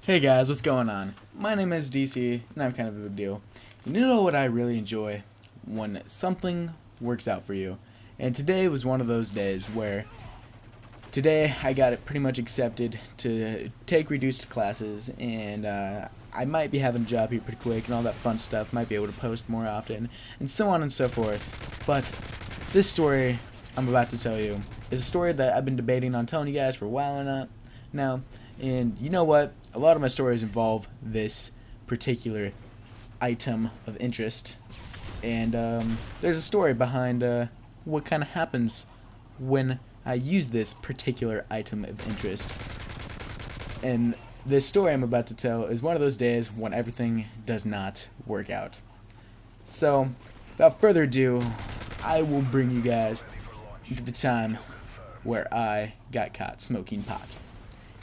Hey guys, what's going on? My name is DC, and I'm kind of a big deal. You know what I really enjoy? When something works out for you. And today was one of those days where today I got it pretty much accepted to take reduced classes, and I might be having a job here pretty quick and all that fun stuff, might be able to post more often, and so on and so forth. But this story I'm about to tell you is a story that I've been debating on telling you guys for a while now. And you know what? A lot of my stories involve this particular item of interest. And there's a story behind what kind of happens when I use this particular item of interest. And this story I'm about to tell is one of those days when everything does not work out. So, without further ado, I will bring you guys into the time where I got caught smoking pot.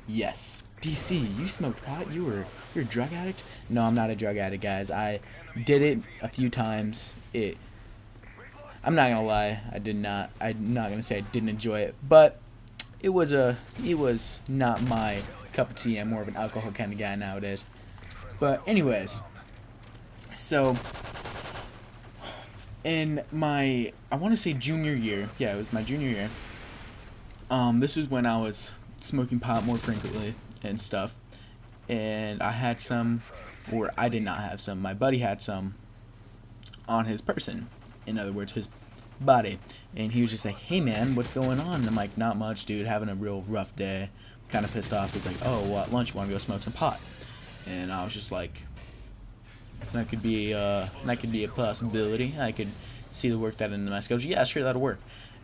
Yes, DC, you smoked pot? You're a drug addict? No, I'm not a drug addict, guys. I did it a few times. I'm not gonna lie, I'm not gonna say I didn't enjoy it, but it was not my cup of tea. I'm more of an alcohol kind of guy nowadays. But anyways, so in my, I want to say junior year, yeah, it was my junior year. This was when I was smoking pot more frequently and stuff, and I had some, or I did not have some, my buddy had some on his person, in other words his body, and he was just like, hey man, what's going on? And I'm like, not much, dude, having a real rough day, kind of pissed off. He's like, oh, well, at lunch you want to go smoke some pot? And I was just like, that could be a possibility. I could see the work that into my schedule. Yeah, sure, that'll work.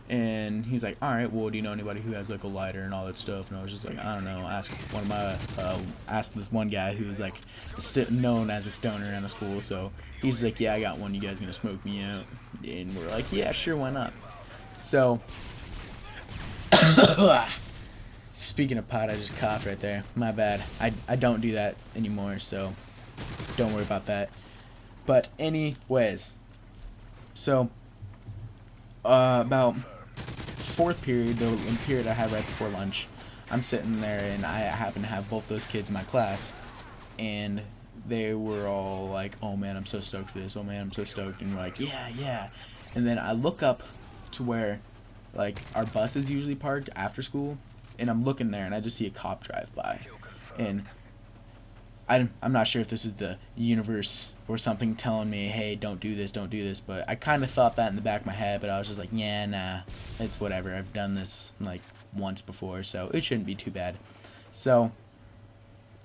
And he's like, all right, well, do you know anybody who has like a lighter and all that stuff? And I was just like, I don't know. Ask this one guy who's like known as a stoner in the school. So he's like, yeah, I got one. You guys gonna smoke me out? And we're like, yeah, sure, why not? So speaking of pot, I just coughed right there. My bad. I don't do that anymore, so don't worry about that. But anyways, so about fourth period, the period I had right before lunch, I'm sitting there and I happen to have both those kids in my class, and they were all like, oh man, I'm so stoked for this, oh man, I'm so stoked, and we're like, yeah, and then I look up to where like our bus is usually parked after school, and I'm looking there and I just see a cop drive by, and I'm not sure if this is the universe or something telling me, hey, don't do this, but I kind of thought that in the back of my head, but I was just like, yeah, nah, it's whatever. I've done this like once before, so it shouldn't be too bad. So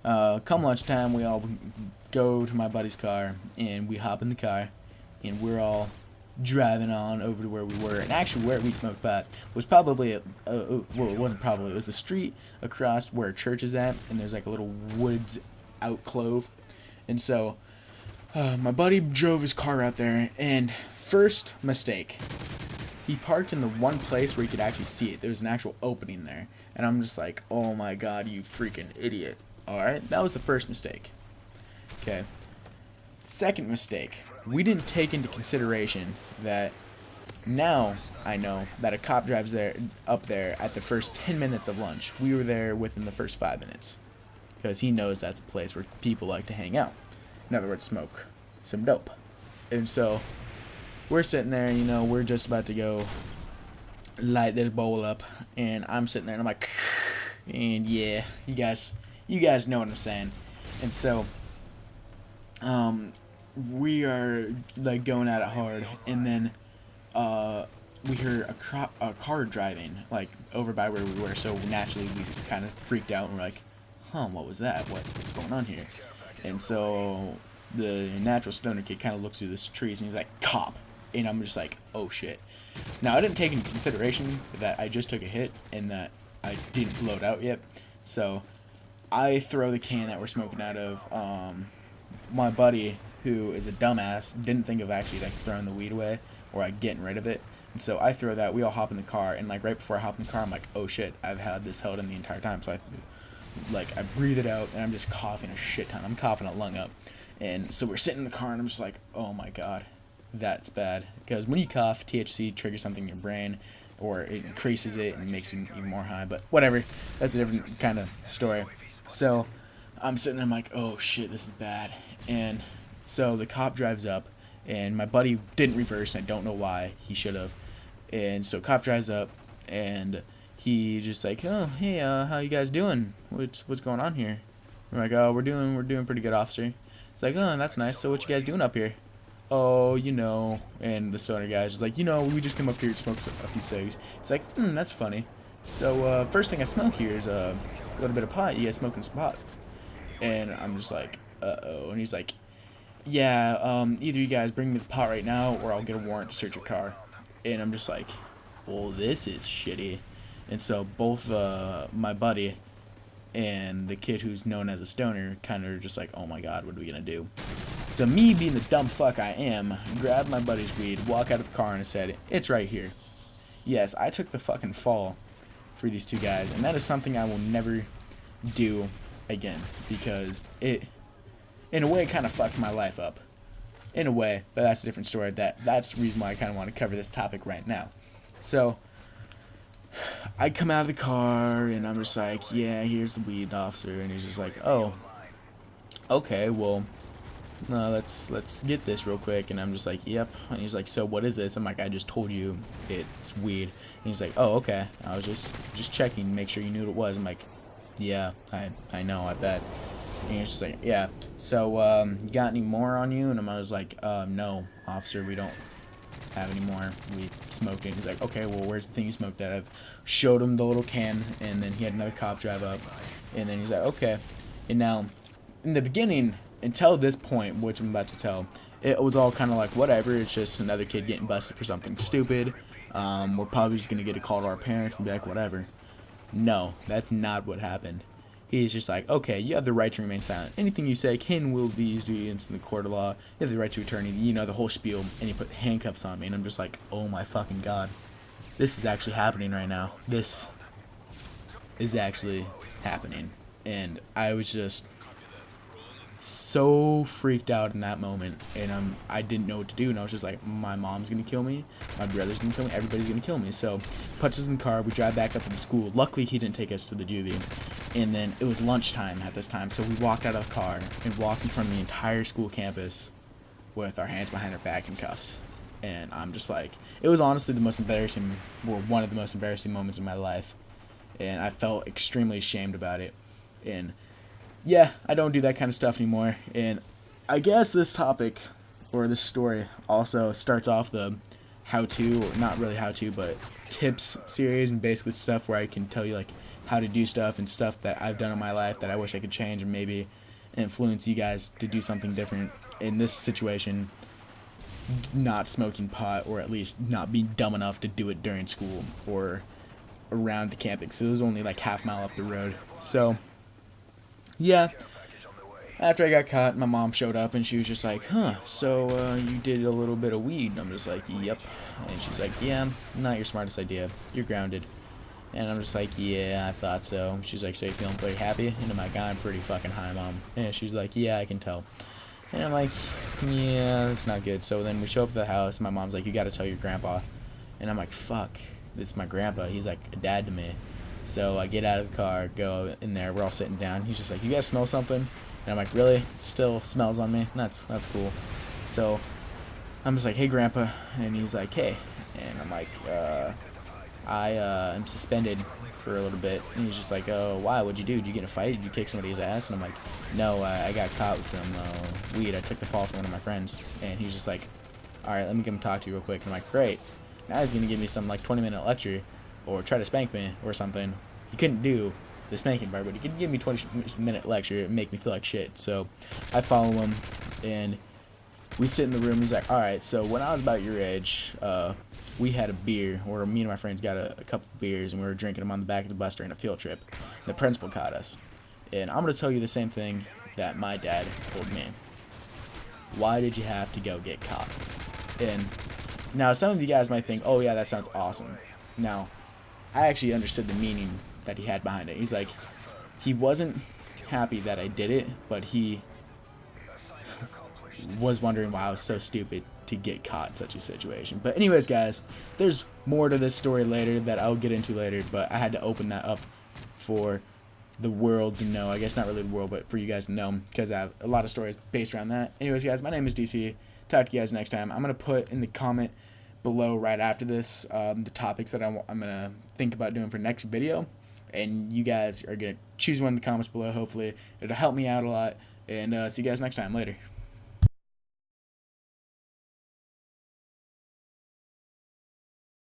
come lunchtime, we all go to my buddy's car, and we hop in the car, and we're all driving on over to where we were. And actually where we smoked pot was probably well, it wasn't probably, it was the street across where a church is at, and there's like a little woods outclove. And so my buddy drove his car out there, and first mistake, he parked in the one place where you could actually see it. There was an actual opening there, and I'm just like, oh my god, you freaking idiot. Alright, that was the first mistake. Okay, second mistake, we didn't take into consideration that now I know that a cop drives up there at the first 10 minutes of lunch. We were there within the first 5 minutes, because he knows that's a place where people like to hang out. In other words, smoke some dope. And so we're sitting there, you know, we're just about to go light this bowl up, and I'm sitting there and I'm like, and yeah, you guys know what I'm saying. And so we are like going at it hard, and then we hear a car driving like over by where we were, so naturally we kind of freaked out, and we're like, what was that? What's going on here? And so the natural stoner kid kind of looks through the trees, and he's like, cop. And I'm just like, oh shit. Now, I didn't take into consideration that I just took a hit and that I didn't load out yet. So I throw the can that we're smoking out of. My buddy, who is a dumbass, didn't think of actually like throwing the weed away or like getting rid of it. And so I throw that. We all hop in the car, and like right before I hop in the car, I'm like, oh shit, I've had this held in the entire time. So I breathe it out, and I'm just coughing a shit ton. I'm coughing a lung up. And so we're sitting in the car, and I'm just like, oh my god, that's bad. Because when you cough, THC triggers something in your brain, or it increases it and makes you even more high. But whatever, that's a different kind of story. So I'm sitting there, I'm like, oh shit, this is bad. And so the cop drives up, and my buddy didn't reverse, and I don't know why. He should have. And so cop drives up, and he just like, oh hey, how you guys doing? What's going on here? We're like, oh, we're doing pretty good, officer. It's like, oh, that's nice. So what you guys doing up here? Oh, and the stoner guy's just like, we just came up here to smoke a few cigs. It's like, that's funny. So first thing I smell here is a little bit of pot. You guys smoking some pot? And I'm just like, uh-oh. And he's like, yeah, either you guys bring me the pot right now, or I'll get a warrant to search your car. And I'm just like, well, this is shitty. And so both my buddy and the kid who's known as a stoner kind of just like, oh my god, what are we gonna do? So me, being the dumb fuck I am, grabbed my buddy's weed, walk out of the car, and said, it's right here. Yes, I took the fucking fall for these two guys, and that is something I will never do again, because it, in a way, kind of fucked my life up. In a way, but that's a different story. That's the reason why I kind of want to cover this topic right now. So I come out of the car, and I'm just like, yeah, here's the weed, officer. And he's just like, oh, okay, well, let's get this real quick. And I'm just like, yep. And he's like, so what is this? I'm like, I just told you it's weed. And he's like, oh, okay. I was just checking to make sure you knew what it was. I'm like, yeah, I know, I bet. And he's just like, yeah. So you got any more on you? And I was like, no, officer, we don't have any more. We smoked it. He's like, okay, well, where's the thing you smoked out of? Showed him the little can, and then he had another cop drive up, and then he's like, okay. And now, in the beginning, until this point, which I'm about to tell, it was all kind of like, whatever, it's just another kid getting busted for something stupid. We're probably just going to get a call to our parents and be like, whatever. No, that's not what happened. He's just like, okay, you have the right to remain silent. Anything you say can and will be used against the court of law. You have the right to attorney, the whole spiel. And he put handcuffs on me, and I'm just like, oh my fucking god. This is actually happening right now. This is actually happening. And I was just so freaked out in that moment, and I didn't know what to do, and I was just like, my mom's gonna kill me, my brother's gonna kill me, everybody's gonna kill me. So puts us in the car, we drive back up to the school. Luckily he didn't take us to the juvie, and then it was lunchtime at this time, so we walked out of the car and walked in front of the entire school campus with our hands behind our back in cuffs. And I'm just like, it was honestly the most embarrassing, or one of the most embarrassing moments in my life, and I felt extremely ashamed about it. And yeah, I don't do that kind of stuff anymore. And I guess this topic, or this story, also starts off the how-to, or not really how-to, but tips series, and basically stuff where I can tell you like how to do stuff and stuff that I've done in my life that I wish I could change and maybe influence you guys to do something different in this situation. Not smoking pot, or at least not being dumb enough to do it during school or around the campus. So it was only like half mile up the road. So yeah, after I got caught, my mom showed up, and she was just like, so you did a little bit of weed? And I'm just like, yep. And she's like, yeah, not your smartest idea. You're grounded. And I'm just like, yeah, I thought so. She's like, so you feeling pretty happy? And I'm like, I'm pretty fucking high, Mom. And she's like, yeah, I can tell. And I'm like, yeah, that's not good. So then we show up at the house, and my mom's like, you gotta tell your grandpa. And I'm like, fuck, this is my grandpa. He's like a dad to me. So I get out of the car, go in there, we're all sitting down. He's just like, you guys smell something? And I'm like, really? It still smells on me? That's cool. So I'm just like, hey, grandpa. And he's like, hey. And I'm like, I am suspended for a little bit. And he's just like, oh, why? What'd you do? Did you get in a fight? Did you kick somebody's ass? And I'm like, no, I got caught with some weed. I took the fall from one of my friends. And he's just like, all right, let me come talk to you real quick. And I'm like, great. Now he's going to give me some like 20-minute lecture, or try to spank me or something. He couldn't do the spanking part, but he could give me 20-minute lecture and make me feel like shit. So I follow him, and we sit in the room. He's like, all right, so when I was about your age, we had a beer, or me and my friends got a couple of beers, and we were drinking them on the back of the bus during a field trip. The principal caught us. And I'm going to tell you the same thing that my dad told me. Why did you have to go get caught? And now some of you guys might think, oh yeah, that sounds awesome. Now, I actually understood the meaning that he had behind it. He's like, he wasn't happy that I did it, but he was wondering why I was so stupid to get caught in such a situation. But anyways, guys, there's more to this story later that I'll get into later, but I had to open that up for the world to know. I guess not really the world, but for you guys to know, because I have a lot of stories based around that. Anyways, guys, my name is DC. Talk to you guys next time. I'm going to put in the comment below right after this the topics that I'm going to think about doing for next video. And you guys are going to choose one in the comments below, hopefully. It'll help me out a lot. And see you guys next time. Later.